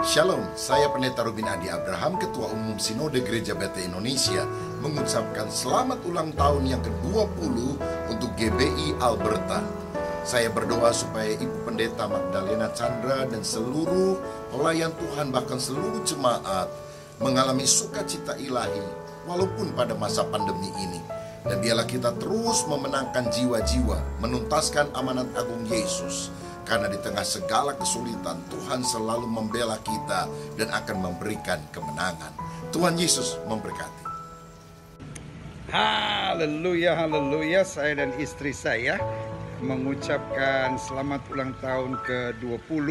Shalom, saya Pendeta Robin Adi Abraham, Ketua Umum Sinode Gereja BT Indonesia, mengucapkan selamat ulang tahun yang ke-20 untuk GBI Alberta. Saya berdoa supaya Ibu Pendeta Magdalena Chandra dan seluruh pelayan Tuhan, bahkan seluruh jemaat, mengalami sukacita ilahi walaupun pada masa pandemi ini. Dan biarlah kita terus memenangkan jiwa-jiwa, menuntaskan amanat agung Yesus. Karena di tengah segala kesulitan, Tuhan selalu membela kita dan akan memberikan kemenangan. Tuhan Yesus memberkati. Haleluya, haleluya. Saya dan istri saya mengucapkan selamat ulang tahun ke-20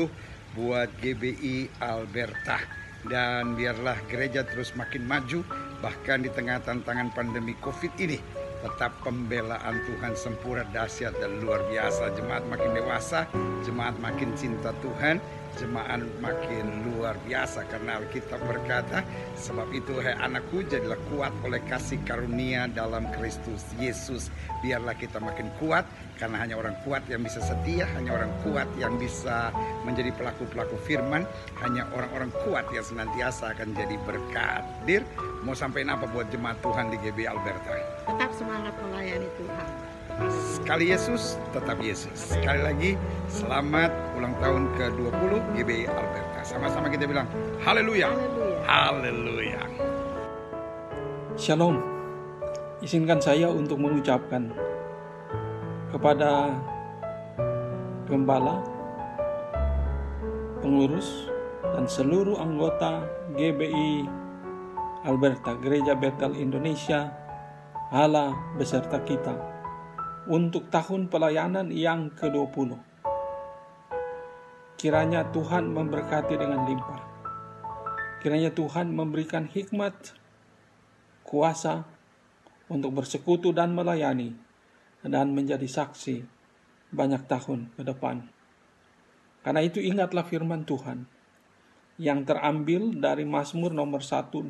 buat GBI Alberta. Dan biarlah gereja terus makin maju, bahkan di tengah tantangan pandemi COVID ini. Tetap pembelaan Tuhan sempurna, dahsyat dan luar biasa. Jemaat makin dewasa, jemaat makin cinta Tuhan, jemaat makin luar biasa. Karena Alkitab berkata, sebab itu hai anakku, jadilah kuat oleh kasih karunia dalam Kristus Yesus. Biarlah kita makin kuat, karena hanya orang kuat yang bisa setia, hanya orang kuat yang bisa menjadi pelaku-pelaku firman, hanya orang-orang kuat yang senantiasa akan jadi berkat. Dir, mau sampaikan apa buat jemaat Tuhan di GBI Alberta? Tetap semangat melayani Tuhan. Sekali Yesus, tetap Yesus. Sekali lagi, selamat ulang tahun ke-20 GBI Alberta. Sama-sama kita bilang, haleluya, haleluya. Shalom. Izinkan saya untuk mengucapkan kepada gembala, pengurus, dan seluruh anggota GBI Alberta, Gereja Bethel Indonesia, Allah beserta kita untuk tahun pelayanan yang ke-20. Kiranya Tuhan memberkati dengan limpah. Kiranya Tuhan memberikan hikmat, kuasa untuk bersekutu dan melayani dan menjadi saksi banyak tahun ke depan. Karena itu ingatlah firman Tuhan yang terambil dari Mazmur nomor 126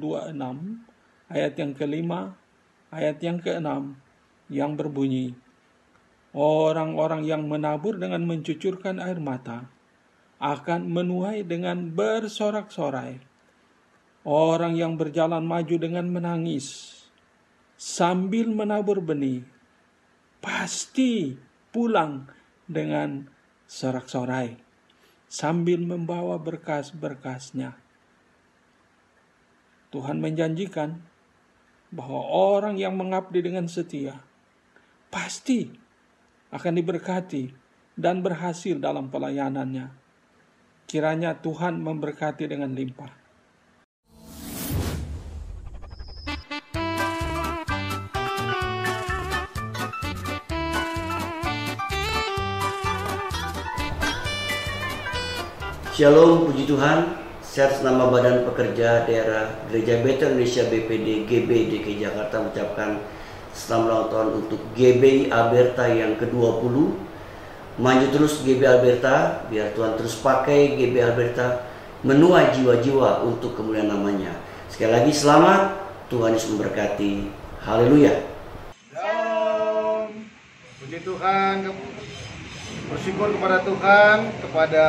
ayat yang ke-5, ayat yang ke-6 yang berbunyi, orang-orang yang menabur dengan mencucurkan air mata akan menuai dengan bersorak-sorai. Orang yang berjalan maju dengan menangis sambil menabur benih pasti pulang dengan sorak-sorai sambil membawa berkas-berkasnya. Tuhan menjanjikan bahwa orang yang mengabdi dengan setia pasti akan diberkati dan berhasil dalam pelayanannya. Kiranya Tuhan memberkati dengan limpah. Shalom, puji Tuhan. Saya atas nama Badan Pekerja Daerah Gereja Bethel Indonesia BPD GB DKI Jakarta mengucapkan selamat ulang tahun untuk GBI Alberta yang ke-20. Maju terus GBI Alberta, biar Tuhan terus pakai GBI Alberta menuai jiwa-jiwa untuk kemuliaan namanya. Sekali lagi selamat, Tuhan Yesus memberkati. Haleluya. Shalom, puji Tuhan. Bersyukur kepada Tuhan, kepada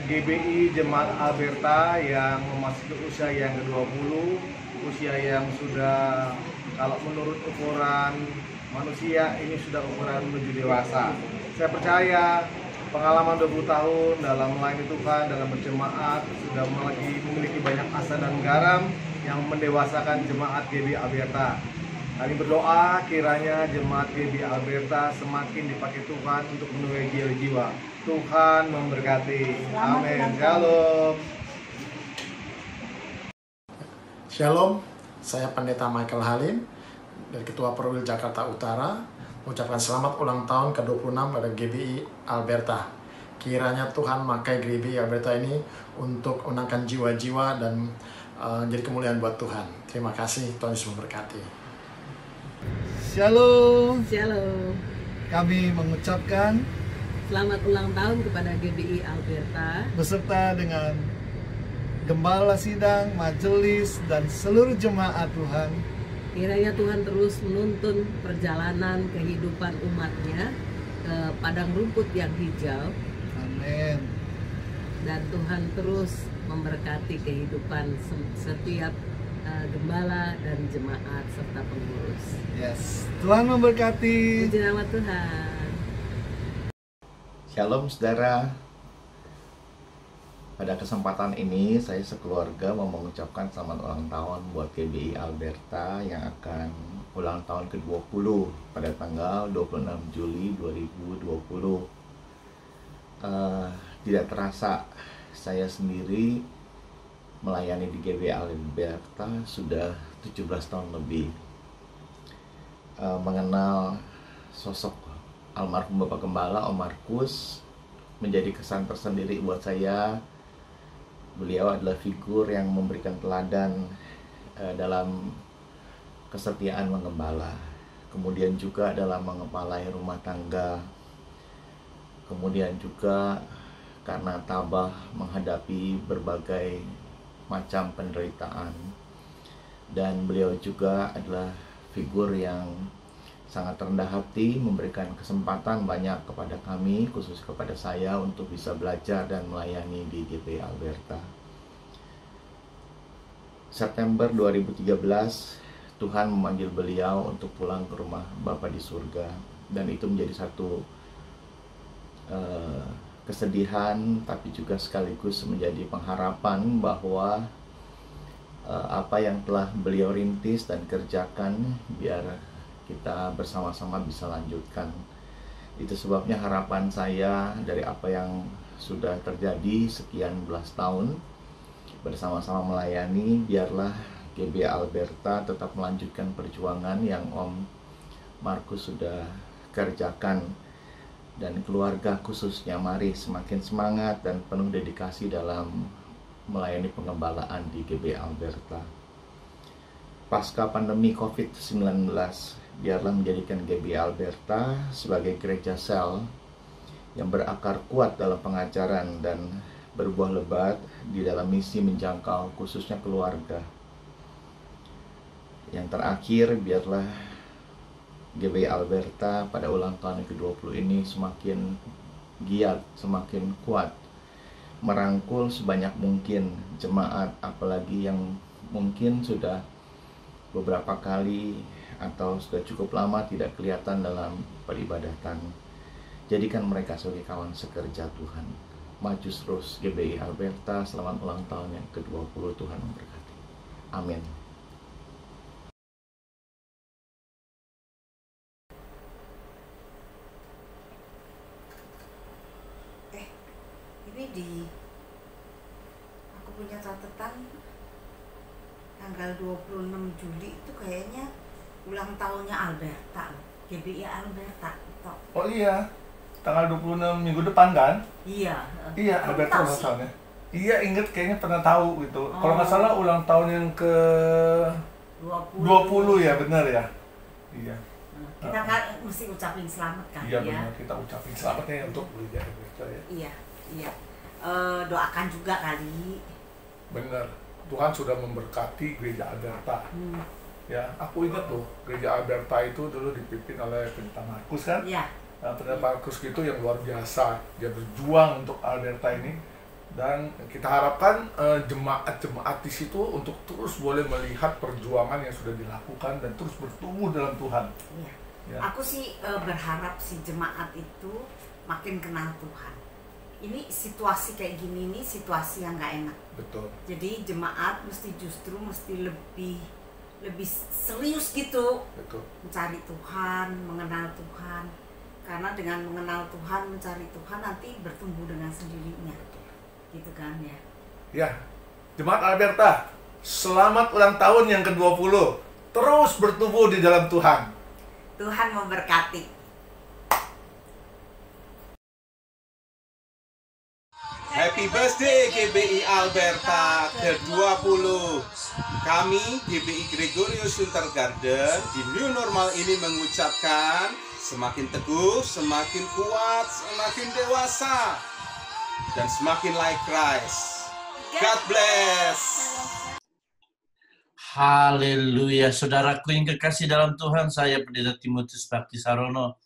GBI Jemaat Alberta yang memasuki usia yang ke-20, usia yang sudah, kalau menurut ukuran manusia, ini sudah ukuran menuju dewasa. Saya percaya pengalaman 20 tahun dalam melayani Tuhan, dalam berjemaat, sudah memiliki banyak asa dan garam yang mendewasakan jemaat GBI Alberta. Kami berdoa kiranya jemaat GBI Alberta semakin dipakai Tuhan untuk menuai jiwa-jiwa. Tuhan memberkati. Amin. Shalom. Shalom, saya Pendeta Michael Halim dari Ketua Perwil Jakarta Utara mengucapkan selamat ulang tahun ke-26 pada GBI Alberta. Kiranya Tuhan memakai GBI Alberta ini untuk menangkan jiwa-jiwa dan jadi kemuliaan buat Tuhan. Terima kasih, Tuhan Yesus memberkati. Shalom. Shalom. Kami mengucapkan Selamat ulang tahun kepada GBI Alberta beserta dengan Gembala Sidang, Majelis, dan seluruh jemaat Tuhan. Kiranya Tuhan terus menuntun perjalanan kehidupan umatnya ke padang rumput yang hijau. Amin. dan Tuhan terus memberkati kehidupan setiap gembala dan jemaat serta pengurus. Yes, Tuhan memberkati. Puji nama Tuhan. Shalom saudara. Pada kesempatan ini saya sekeluarga mau mengucapkan selamat ulang tahun buat GBI Alberta yang akan ulang tahun ke-20 pada tanggal 26 Juli 2020. Tidak terasa saya sendiri melayani di GBI Alberta sudah 17 tahun lebih. Mengenal sosok almarhum Bapak Gembala Om Markus menjadi kesan tersendiri buat saya. Beliau adalah figur yang memberikan teladan dalam kesetiaan menggembala, kemudian juga dalam mengepalai rumah tangga, kemudian juga karena tabah menghadapi berbagai macam penderitaan. Dan beliau juga adalah figur yang sangat rendah hati, memberikan kesempatan banyak kepada kami, khusus kepada saya, untuk bisa belajar dan melayani di GBI Alberta. September 2013, Tuhan memanggil beliau untuk pulang ke rumah Bapa di surga, dan itu menjadi satu kesedihan, tapi juga sekaligus menjadi pengharapan bahwa apa yang telah beliau rintis dan kerjakan biar kita bersama-sama bisa lanjutkan. Itu sebabnya harapan saya dari apa yang sudah terjadi sekian belas tahun bersama-sama melayani, biarlah GBI Alberta tetap melanjutkan perjuangan yang Om Markus sudah kerjakan, dan keluarga khususnya mari semakin semangat dan penuh dedikasi dalam melayani pengembalaan di GBI Alberta. Pasca pandemi COVID-19, biarlah menjadikan GBI Alberta sebagai gereja sel yang berakar kuat dalam pengajaran dan berbuah lebat di dalam misi menjangkau khususnya keluarga. Yang terakhir, biarlah GBI Alberta pada ulang tahun yang ke-20 ini semakin giat, semakin kuat, merangkul sebanyak mungkin jemaat, apalagi yang mungkin sudah beberapa kali atau sudah cukup lama tidak kelihatan dalam peribadatan. Jadikan mereka sebagai kawan sekerja Tuhan. Maju terus GBI Alberta, selamat ulang tahun yang ke-20, Tuhan memberkati. Amin. Ini aku punya catatan tanggal 26 Juli itu kayaknya ulang tahunnya Alberta, GBI Alberta. Oh iya, tanggal 26 minggu depan kan? Iya. Iya, Alberta ulang tahunnya. Iya, inget kayaknya pernah tahu gitu. Kalau nggak salah ulang tahun yang ke 20 ya, benar ya? Iya. Kita kan mesti ucapin selamat kan? Iya benar, kita ucapin selamatnya untuk gereja Alberta ya. Iya. Doakan juga kali. Benar, Tuhan sudah memberkati gereja Alberta. Ya, aku ingat loh, gereja Alberta itu dulu dipimpin oleh Pendeta Markus kan? Iya. Pendeta Markus itu yang luar biasa, dia berjuang untuk Alberta ini, dan kita harapkan jemaat-jemaat di situ untuk terus boleh melihat perjuangan yang sudah dilakukan dan terus bertumbuh dalam Tuhan. Iya. Ya. Aku sih berharap si jemaat itu makin kenal Tuhan. Ini situasi kayak gini nih, situasi yang nggak enak. Betul. Jadi jemaat mesti lebih serius gitu. Betul. Mencari Tuhan, mengenal Tuhan. Karena dengan mengenal Tuhan, mencari Tuhan, nanti bertumbuh dengan sendirinya. Gitu kan ya. Ya, jemaat Alberta, selamat ulang tahun yang ke-20. Terus bertumbuh di dalam Tuhan. Tuhan memberkati. Happy birthday GBI Alberta ke-20. Kami GBI Gregorius Untergarden di New Normal ini mengucapkan semakin teguh, semakin kuat, semakin dewasa, dan semakin like Christ. God bless. Haleluya, saudaraku yang kekasih dalam Tuhan, saya Pendeta Timotius Bakti Sarono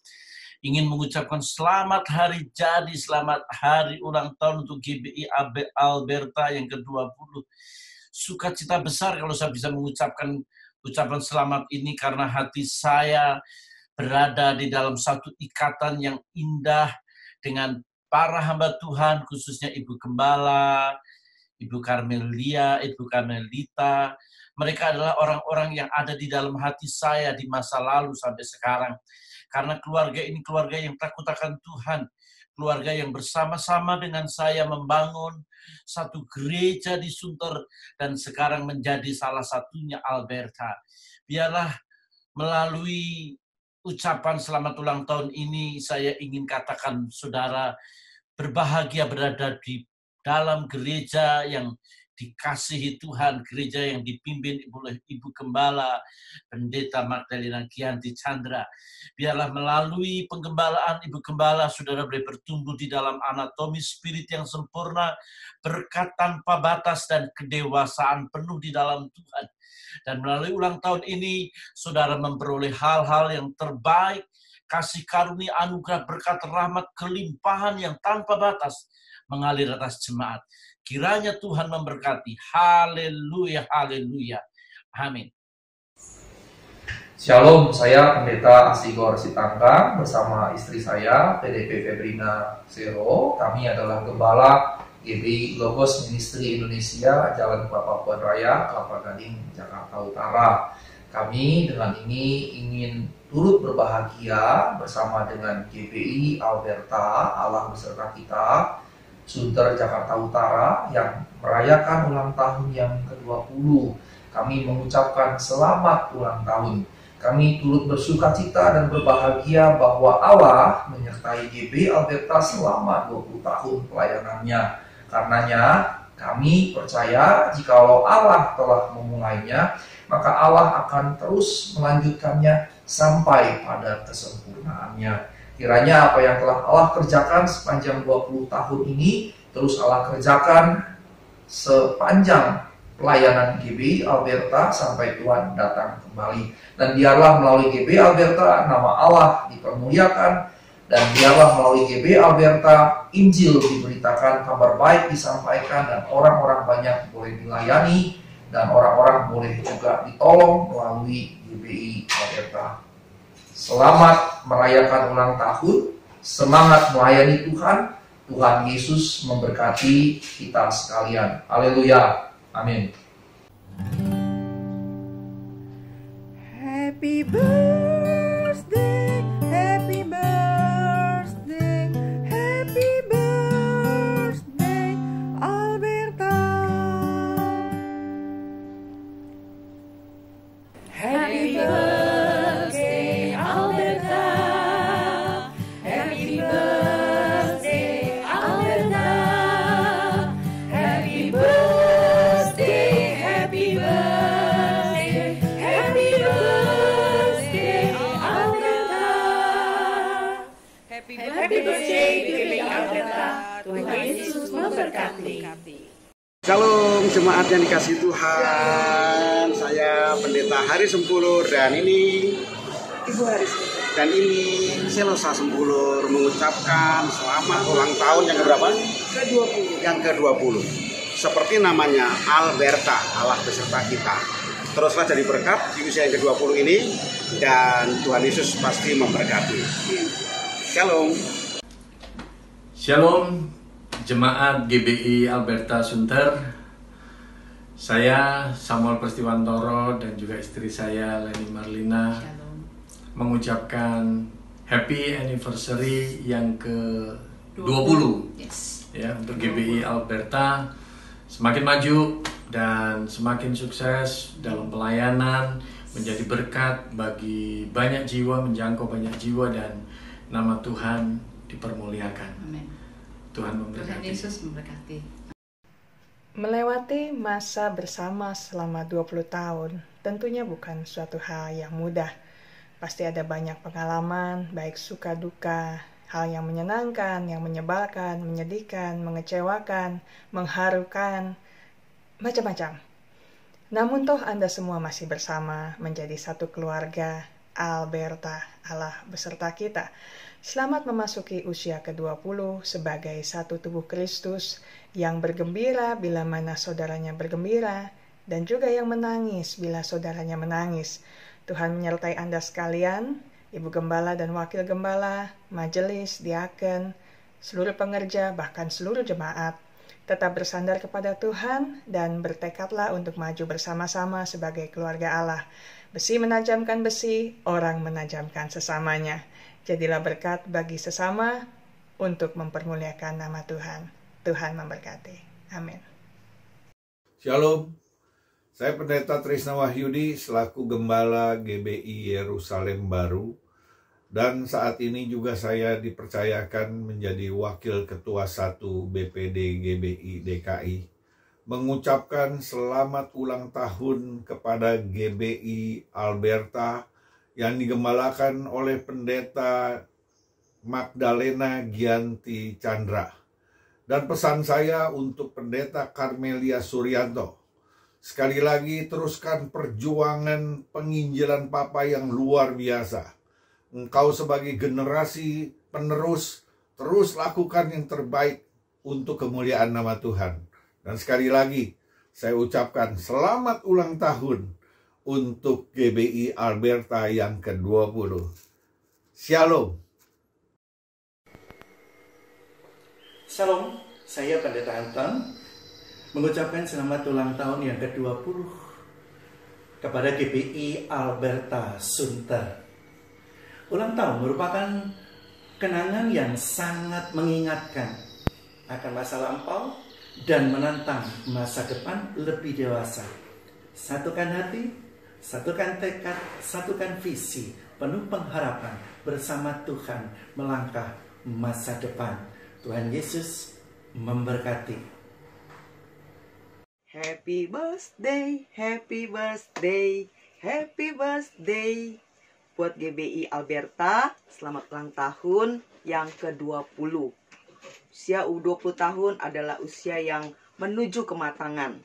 ingin mengucapkan selamat hari jadi, selamat hari ulang tahun untuk GBI Alberta yang ke-20. Sukacita besar kalau saya bisa mengucapkan ucapan selamat ini karena hati saya berada di dalam satu ikatan yang indah dengan para hamba Tuhan, khususnya Ibu Gembala, Ibu Carmelia, Ibu Carmelita. Mereka adalah orang-orang yang ada di dalam hati saya di masa lalu sampai sekarang. Karena keluarga ini keluarga yang takut akan Tuhan. Keluarga yang bersama-sama dengan saya membangun satu gereja di Sunter dan sekarang menjadi salah satunya Alberta. Biarlah melalui ucapan selamat ulang tahun ini saya ingin katakan saudara berbahagia berada di dalam gereja yang dikasihi Tuhan, gereja yang dipimpin oleh Ibu Gembala, Pendeta Magdalena Gianti Chandra. Biarlah melalui penggembalaan Ibu Gembala, saudara boleh bertumbuh di dalam anatomi spirit yang sempurna, berkat tanpa batas dan kedewasaan penuh di dalam Tuhan. Dan melalui ulang tahun ini, saudara memperoleh hal-hal yang terbaik, kasih karunia, anugerah, berkat, rahmat, kelimpahan yang tanpa batas mengalir atas jemaat. Kiranya Tuhan memberkati. Haleluya, haleluya. Amin. Shalom, saya Pendeta Asigor Sitangka bersama istri saya, PDP Febrina Zero. Kami adalah Gembala GBI Logos Ministry Indonesia, Jalan Kelapa Puan Raya, Kelapa Gading, Jakarta Utara. Kami dengan ini ingin turut berbahagia bersama dengan GBI Alberta, Allah beserta kita, Sunter Jakarta Utara yang merayakan ulang tahun yang ke-20. Kami mengucapkan selamat ulang tahun. Kami turut bersukacita dan berbahagia bahwa Allah menyertai GBI Alberta selama 20 tahun pelayanannya. Karenanya kami percaya jikalau Allah telah memulainya, maka Allah akan terus melanjutkannya sampai pada kesempurnaannya. Kiranya apa yang telah Allah kerjakan sepanjang 20 tahun ini terus Allah kerjakan sepanjang pelayanan GBI Alberta sampai Tuhan datang kembali. Dan biarlah melalui GBI Alberta nama Allah dipermuliakan, dan biarlah melalui GBI Alberta Injil diberitakan, kabar baik disampaikan, dan orang-orang banyak boleh dilayani, dan orang-orang boleh juga ditolong melalui GBI Alberta. Selamat merayakan ulang tahun, semangat melayani Tuhan. Tuhan Yesus memberkati kita sekalian. Haleluya. Amin. Happy birthday, happy birthday, happy birthday, Alberta. Happy birthday, Alberta. Happy birthday, Alberta. Happy birthday, happy birthday, happy birthday, Alberta. Happy birthday, GBI Alberta. Tuhan Yesus memberkati. Shalom jemaat yang dikasihi Tuhan. Saya Pendeta Hari Sempulur dan ini Ibu Hari Sempulur. Dan ini Selosa Sempulur mengucapkan selamat ulang tahun yang keberapa? Ke-20. Yang ke-20. Seperti namanya Alberta, Allah beserta kita. Teruslah jadi berkat di usia yang ke-20 ini dan Tuhan Yesus pasti memberkati. Shalom. Shalom jemaat GBI Alberta Sunter. Saya Samuel Prestiwantoro dan juga istri saya Leni Marlina mengucapkan happy anniversary yang ke-20 ya untuk GBI Alberta. Semakin maju dan semakin sukses dalam pelayanan, menjadi berkat bagi banyak jiwa, menjangkau banyak jiwa, dan nama Tuhan dipermuliakan. Amin. Tuhan memberkati. Tuhan Yesus memberkati. Melewati masa bersama selama 20 tahun tentunya bukan suatu hal yang mudah. Pasti ada banyak pengalaman, baik suka duka, hal yang menyenangkan, yang menyebalkan, menyedihkan, mengecewakan, mengharukan, macam-macam. Namun toh Anda semua masih bersama, menjadi satu keluarga, Alberta. Allah beserta kita. Selamat memasuki usia ke-20 sebagai satu tubuh Kristus yang bergembira bila mana saudaranya bergembira dan juga yang menangis bila saudaranya menangis. Tuhan menyertai Anda sekalian, Ibu Gembala dan Wakil Gembala, majelis, diaken, seluruh pengerja, bahkan seluruh jemaat. Tetap bersandar kepada Tuhan dan bertekadlah untuk maju bersama-sama sebagai keluarga Allah. Besi menajamkan besi, orang menajamkan sesamanya. Jadilah berkat bagi sesama untuk mempermuliakan nama Tuhan. Tuhan memberkati. Amin. Shalom. Saya Pendeta Trisna Wahyudi selaku Gembala GBI Yerusalem Baru, dan saat ini juga saya dipercayakan menjadi Wakil Ketua 1 BPD GBI DKI, mengucapkan selamat ulang tahun kepada GBI Alberta yang digembalakan oleh Pendeta Magdalena Gianti Chandra. Dan pesan saya untuk Pendeta Karmelia Suryanto, sekali lagi teruskan perjuangan penginjilan Papa yang luar biasa. Engkau sebagai generasi penerus, terus lakukan yang terbaik untuk kemuliaan nama Tuhan. Dan sekali lagi, saya ucapkan selamat ulang tahun untuk GBI Alberta yang ke-20. Shalom. Shalom, saya Pendeta Anton mengucapkan selamat ulang tahun yang ke-20 kepada GBI Alberta Sunter. Ulang tahun merupakan kenangan yang sangat mengingatkan akan masa lampau dan menantang masa depan lebih dewasa. Satukan hati, satukan tekad, satukan visi, penuh pengharapan bersama Tuhan melangkah masa depan. Tuhan Yesus memberkati. Happy birthday, happy birthday, happy birthday. Buat GBI Alberta, selamat ulang tahun yang ke-20. Usia U20 tahun adalah usia yang menuju kematangan.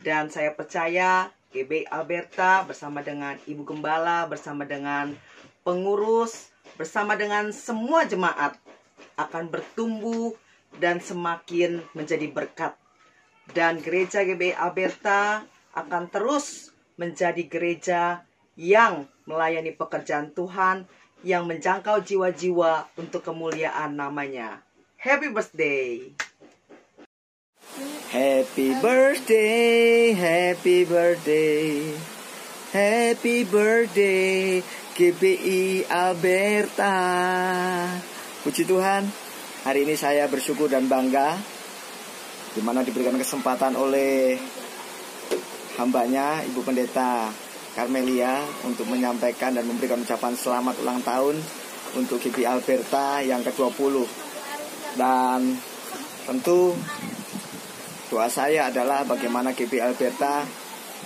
Dan saya percaya GBI Alberta bersama dengan Ibu Gembala, bersama dengan pengurus, bersama dengan semua jemaat akan bertumbuh dan semakin menjadi berkat. Dan gereja GBI Alberta akan terus menjadi gereja yang melayani pekerjaan Tuhan, yang menjangkau jiwa-jiwa untuk kemuliaan namanya. Happy birthday! Happy birthday, happy birthday, happy birthday GBI Alberta. Puji Tuhan, hari ini saya bersyukur dan bangga di mana diberikan kesempatan oleh hambanya Ibu Pendeta Karmelia untuk menyampaikan dan memberikan ucapan selamat ulang tahun untuk GBI Alberta yang ke-20. Dan tentu doa saya adalah bagaimana GBI Alberta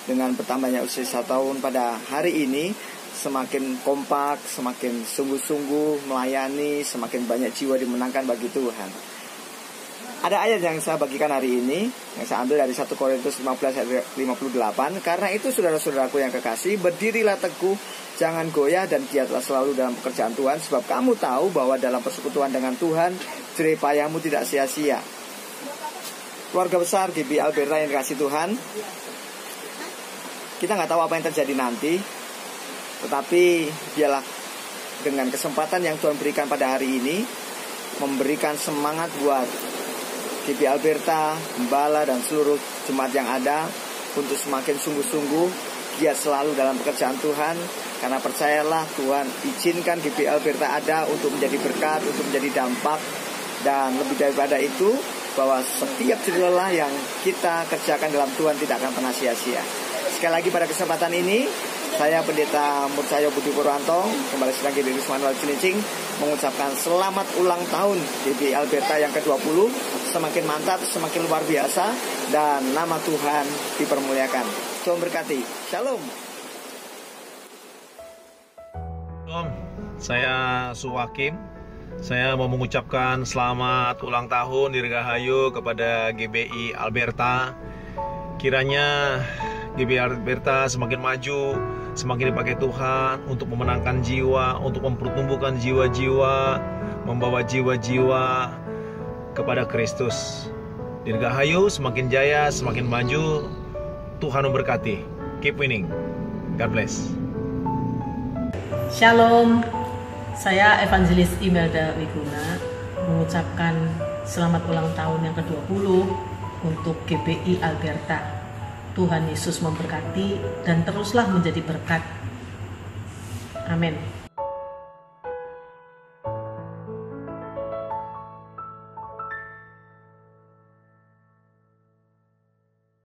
dengan bertambahnya usia 1 tahun pada hari ini semakin kompak, semakin sungguh-sungguh melayani, semakin banyak jiwa dimenangkan bagi Tuhan. Ada ayat yang saya bagikan hari ini, yang saya ambil dari 1 Korintus 15 ayat 58. Karena itu saudara-saudaraku yang kekasih, berdirilah teguh, jangan goyah dan giatlah selalu dalam pekerjaan Tuhan. Sebab kamu tahu bahwa dalam persekutuan dengan Tuhan, jerih payahmu tidak sia-sia. Keluarga besar GBI Alberta yang dikasih Tuhan, kita nggak tahu apa yang terjadi nanti, tetapi biarlah dengan kesempatan yang Tuhan berikan pada hari ini, memberikan semangat buat GBI Alberta, Gembala, dan seluruh jemaat yang ada untuk semakin sungguh-sungguh giat selalu dalam pekerjaan Tuhan. Karena percayalah Tuhan izinkan GBI Alberta ada untuk menjadi berkat, untuk menjadi dampak. Dan lebih daripada itu, bahwa setiap jerih lelah yang kita kerjakan dalam Tuhan tidak akan pernah sia-sia. Sekali lagi pada kesempatan ini, saya Pendeta Murcayo Budi Purwanto, Gembala Sidang GBI Wisma Wal Cilincing, mengucapkan selamat ulang tahun GBI Alberta yang ke-20. Semakin mantap, semakin luar biasa, dan nama Tuhan dipermuliakan. Tuhan berkati. Shalom. Shalom, saya Suwakim. Saya mau mengucapkan selamat ulang tahun Dirgahayu kepada GBI Alberta. Kiranya GBI Alberta semakin maju, semakin dipakai Tuhan untuk memenangkan jiwa, untuk mempertumbuhkan jiwa-jiwa, membawa jiwa-jiwa kepada Kristus. Dirgahayu semakin jaya, semakin maju. Tuhan memberkati. Keep winning. God bless. Shalom, saya Evangelis Imelda Wiguna mengucapkan selamat ulang tahun yang ke-20 untuk GBI Alberta. Tuhan Yesus memberkati dan teruslah menjadi berkat. Amin.